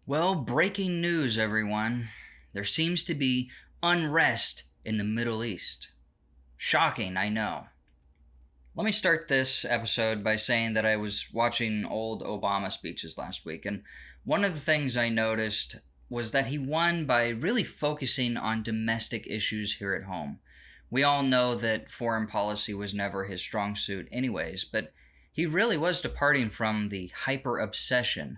Well, breaking news, everyone. There seems to be unrest in the Middle East. Shocking, I know. Let me start this episode by saying that I was watching old Obama speeches last week, and one of the things I noticed was that he won by really focusing on domestic issues here at home. We all know that foreign policy was never his strong suit, anyways, but he really was departing from the hyper obsession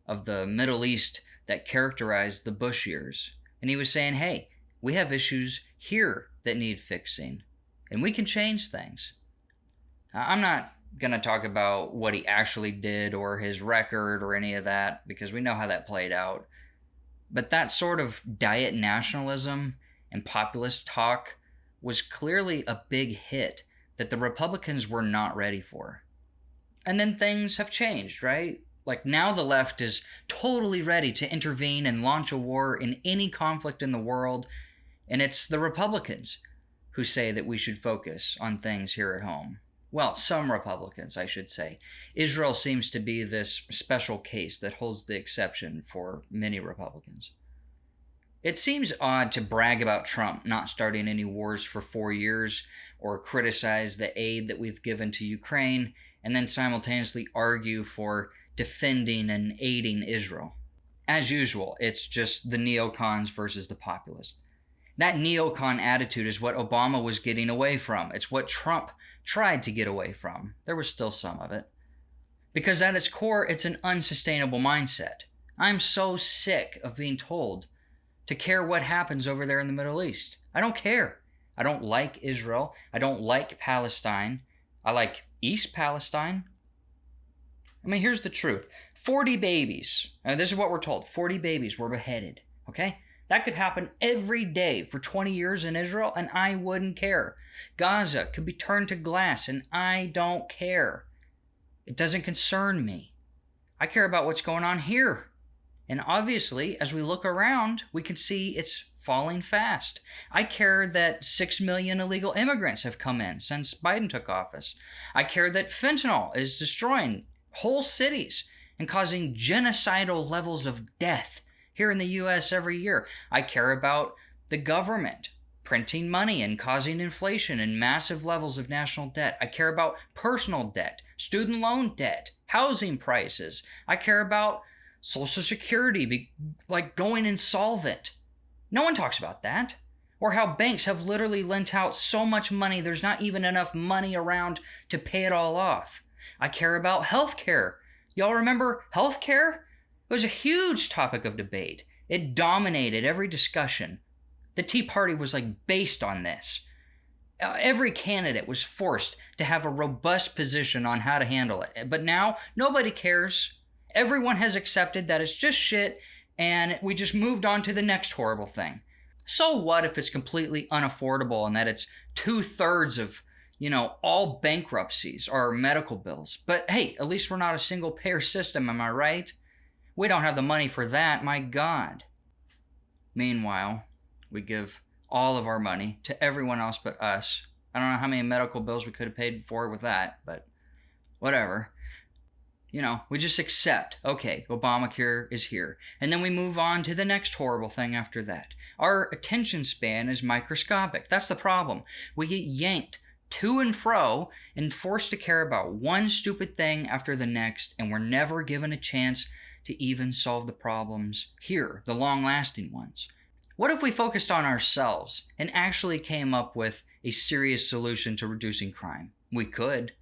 of the Middle East that characterized the Bush years. And he was saying, hey, we have issues here that need fixing, and we can change things. I'm not going to talk about what he actually did or his record or any of that, because we know how that played out. But that sort of diet nationalism and populist talk was clearly a big hit that the Republicans were not ready for. And then things have changed, right? Like now the left is totally ready to intervene and launch a war in any conflict in the world. And it's the Republicans who say that we should focus on things here at home. Well, some Republicans, I should say. Israel seems to be this special case that holds the exception for many Republicans. It seems odd to brag about Trump not starting any wars for 4 years or criticize the aid that we've given to Ukraine and then simultaneously argue for defending and aiding Israel. As usual, it's just the neocons versus the populists. That neocon attitude is what Obama was getting away from. It's what Trump tried to get away from. There was still some of it. Because at its core, it's an unsustainable mindset. I'm so sick of being told to care what happens over there in the Middle East. I don't care. I don't like Israel. I don't like Palestine. I like East Palestine. I mean, here's the truth. 40 babies, and this is what we're told, 40 babies were beheaded, okay? That could happen every day for 20 years in Israel, and I wouldn't care. Gaza could be turned to glass, and I don't care. It doesn't concern me. I care about what's going on here. And obviously, as we look around, we can see it's falling fast. I care that 6 million illegal immigrants have come in since Biden took office. I care that fentanyl is destroying whole cities and causing genocidal levels of death here in the U.S. every year. I care about the government printing money and causing inflation and massive levels of national debt. I care about personal debt, student loan debt, housing prices. I care about Social Security going insolvent. No one talks about that. Or how banks have literally lent out so much money there's not even enough money around to pay it all off. I care about healthcare. Y'all remember healthcare? It was a huge topic of debate. It dominated every discussion. The Tea Party was based on this. Every candidate was forced to have a robust position on how to handle it. But now, nobody cares. Everyone has accepted that it's just shit, and we just moved on to the next horrible thing. So what if it's completely unaffordable and that it's 2/3 of all bankruptcies are medical bills? But hey, at least we're not a single payer system, am I right? We don't have the money for that, my God. Meanwhile, we give all of our money to everyone else but us. I don't know how many medical bills we could have paid for with that, but whatever. We just accept, okay, Obamacare is here. And then we move on to the next horrible thing after that. Our attention span is microscopic. That's the problem. We get yanked to and fro and forced to care about one stupid thing after the next, and we're never given a chance to even solve the problems here, the long-lasting ones. What if we focused on ourselves and actually came up with a serious solution to reducing crime? We could.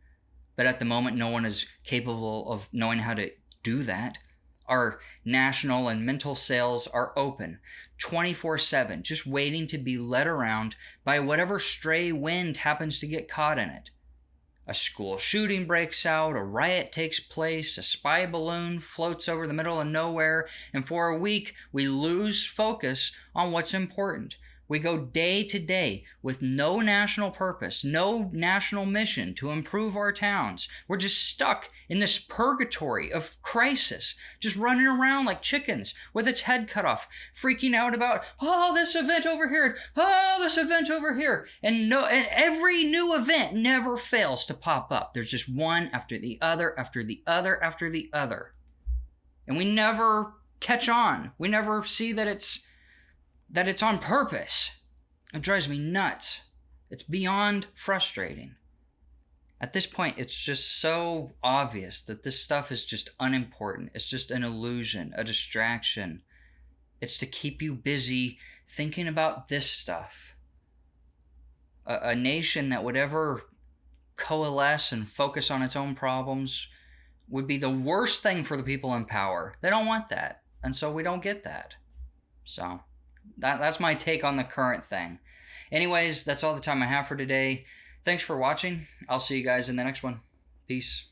But at the moment, no one is capable of knowing how to do that. Our national and mental sails are open 24/7, just waiting to be led around by whatever stray wind happens to get caught in it. A school shooting breaks out, a riot takes place, a spy balloon floats over the middle of nowhere, and for a week, we lose focus on what's important. We go day to day with no national purpose, no national mission to improve our towns. We're just stuck in this purgatory of crisis, just running around like chickens with its head cut off, freaking out about, oh, this event over here, oh, this event over here. And every new event never fails to pop up. There's just one after the other, after the other, after the other. And we never catch on. We never see that it's on purpose. It drives me nuts. It's beyond frustrating. At this point, it's just so obvious that this stuff is just unimportant. It's just an illusion, a distraction. It's to keep you busy thinking about this stuff. A nation that would ever coalesce and focus on its own problems would be the worst thing for the people in power. They don't want that. And so we don't get that. So that's my take on the current thing. Anyways, that's all the time I have for today. Thanks for watching. I'll see you guys in the next one. Peace.